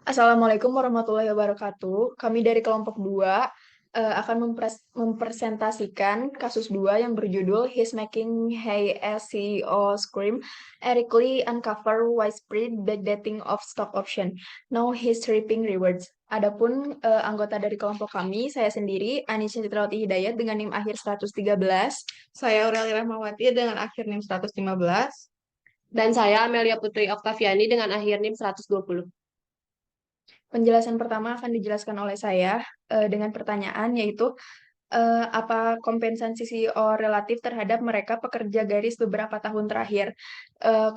Assalamualaikum warahmatullahi wabarakatuh. Kami dari kelompok 2 akan mempresentasikan kasus 2 yang berjudul He's Making Hay as CEO Scream, Eric Lee Uncover Widespread Backdating of Stock Option. Now he's reaping rewards. Adapun anggota dari kelompok kami, saya sendiri, Anisha Citrawati Hidayat dengan NIM akhir 113. Saya Aurelia Rahmawati dengan akhir NIM 115. Dan saya Amelia Putri Oktaviani dengan akhir NIM 120. Penjelasan pertama akan dijelaskan oleh saya dengan pertanyaan yaitu apa kompensasi CEO relatif terhadap mereka pekerja garis beberapa tahun terakhir.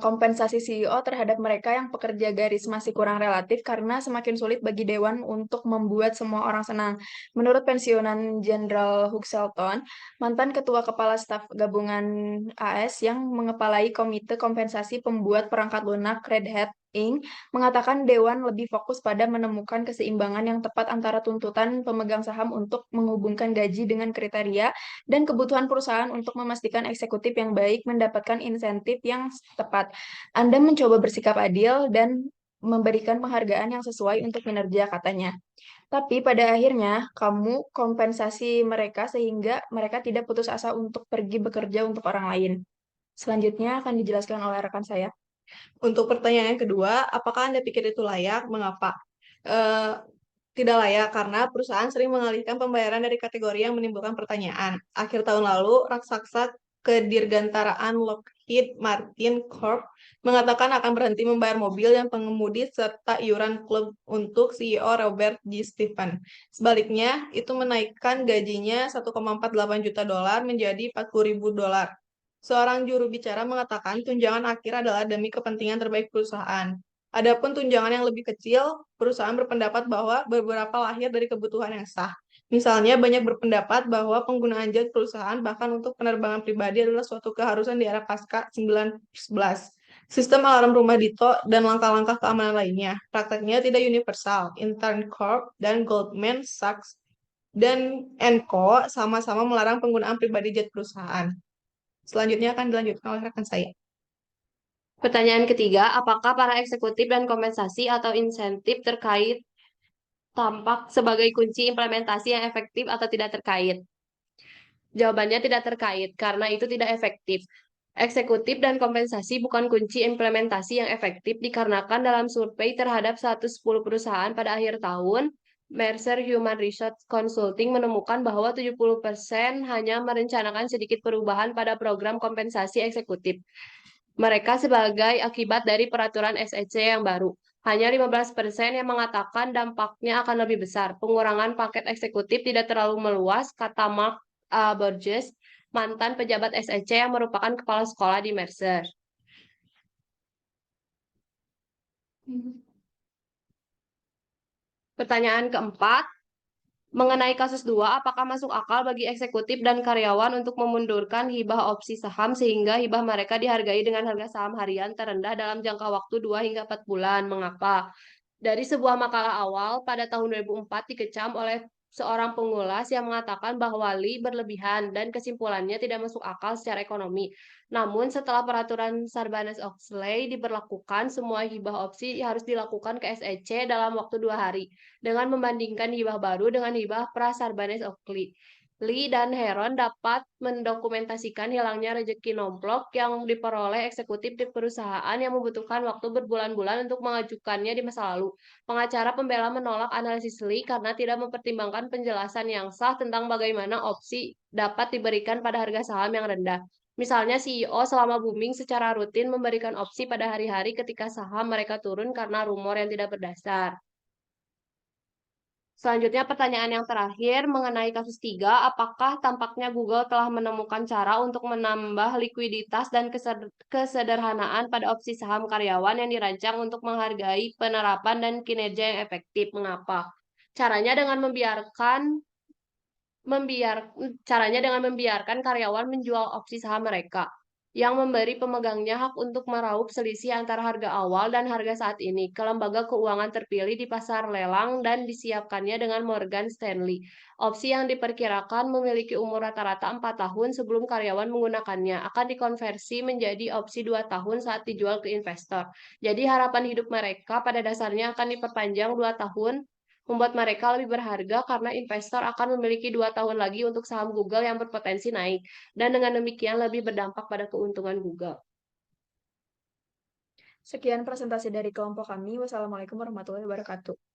Kompensasi CEO terhadap mereka yang pekerja garis masih kurang relatif karena semakin sulit bagi Dewan untuk membuat semua orang senang. Menurut pensiunan Jenderal Hugh Shelton, mantan Ketua Kepala Staf Gabungan AS yang mengepalai Komite Kompensasi Pembuat Perangkat Lunak Red Hat Inc. mengatakan Dewan lebih fokus pada menemukan keseimbangan yang tepat antara tuntutan pemegang saham untuk menghubungkan gaji dengan kriteria dan kebutuhan perusahaan untuk memastikan eksekutif yang baik mendapatkan insentif yang tepat. Anda mencoba bersikap adil dan memberikan penghargaan yang sesuai untuk kinerja, katanya. Tapi pada akhirnya, kamu kompensasi mereka sehingga mereka tidak putus asa untuk pergi bekerja untuk orang lain. Selanjutnya akan dijelaskan oleh rekan saya. Untuk pertanyaan yang kedua, apakah Anda pikir itu layak? Mengapa? Eh, Tidak layak karena perusahaan sering mengalihkan pembayaran dari kategori yang menimbulkan pertanyaan. Akhir tahun lalu, raksasa kedirgantaraan Lockheed Martin Corp mengatakan akan berhenti membayar mobil dan pengemudi serta iuran klub untuk CEO Robert G. Stephen. Sebaliknya, itu menaikkan gajinya 1,48 juta dolar menjadi 40.000 dolar. Seorang juru bicara mengatakan tunjangan akhir adalah demi kepentingan terbaik perusahaan. Adapun tunjangan yang lebih kecil, perusahaan berpendapat bahwa beberapa lahir dari kebutuhan yang sah. Misalnya, banyak berpendapat bahwa penggunaan jet perusahaan bahkan untuk penerbangan pribadi adalah suatu keharusan di era pasca 9/11. Sistem alarm rumah Dito dan langkah-langkah keamanan lainnya. Prakteknya tidak universal. Intern Corp dan Goldman Sachs dan Co. sama-sama melarang penggunaan pribadi jet perusahaan. Selanjutnya akan dilanjutkan oleh rekan saya. Pertanyaan ketiga, apakah para eksekutif dan kompensasi atau insentif terkait tampak sebagai kunci implementasi yang efektif atau tidak terkait? Jawabannya tidak terkait, karena itu tidak efektif. Eksekutif dan kompensasi bukan kunci implementasi yang efektif dikarenakan dalam survei terhadap 110 perusahaan pada akhir tahun, Mercer Human Resource Consulting menemukan bahwa 70% hanya merencanakan sedikit perubahan pada program kompensasi eksekutif mereka sebagai akibat dari peraturan SEC yang baru. Hanya 15% yang mengatakan dampaknya akan lebih besar. Pengurangan paket eksekutif tidak terlalu meluas, kata Mark Burgess, mantan pejabat SEC yang merupakan kepala sekolah di Mercer. Pertanyaan keempat, mengenai kasus 2, apakah masuk akal bagi eksekutif dan karyawan untuk memundurkan hibah opsi saham sehingga hibah mereka dihargai dengan harga saham harian terendah dalam jangka waktu 2 hingga 4 bulan? Mengapa? Dari sebuah makalah awal pada tahun 2004 dikecam oleh seorang pengulas yang mengatakan bahwa Lee berlebihan dan kesimpulannya tidak masuk akal secara ekonomi. Namun setelah peraturan Sarbanes-Oxley diberlakukan, semua hibah opsi harus dilakukan ke SEC dalam waktu 2 hari dengan membandingkan hibah baru dengan hibah pra-Sarbanes-Oxley. Lee dan Heron dapat mendokumentasikan hilangnya rejeki nomplok yang diperoleh eksekutif di perusahaan yang membutuhkan waktu berbulan-bulan untuk mengajukannya di masa lalu. Pengacara pembela menolak analisis Lee karena tidak mempertimbangkan penjelasan yang sah tentang bagaimana opsi dapat diberikan pada harga saham yang rendah. Misalnya CEO selama booming secara rutin memberikan opsi pada hari-hari ketika saham mereka turun karena rumor yang tidak berdasar. Selanjutnya pertanyaan yang terakhir mengenai kasus 3, apakah tampaknya Google telah menemukan cara untuk menambah likuiditas dan kesederhanaan pada opsi saham karyawan yang dirancang untuk menghargai penerapan dan kinerja yang efektif? Mengapa? Caranya dengan membiarkan karyawan menjual opsi saham mereka. yang memberi pemegangnya hak untuk meraup selisih antara harga awal dan harga saat ini ke lembaga keuangan terpilih di pasar lelang dan disiapkannya dengan Morgan Stanley. Opsi yang diperkirakan memiliki umur rata-rata 4 tahun sebelum karyawan menggunakannya akan dikonversi menjadi opsi 2 tahun saat dijual ke investor. Jadi harapan hidup mereka pada dasarnya akan diperpanjang 2 tahun, membuat mereka lebih berharga karena investor akan memiliki 2 tahun lagi untuk saham Google yang berpotensi naik, dan dengan demikian lebih berdampak pada keuntungan Google. Sekian presentasi dari kelompok kami. Wassalamualaikum warahmatullahi wabarakatuh.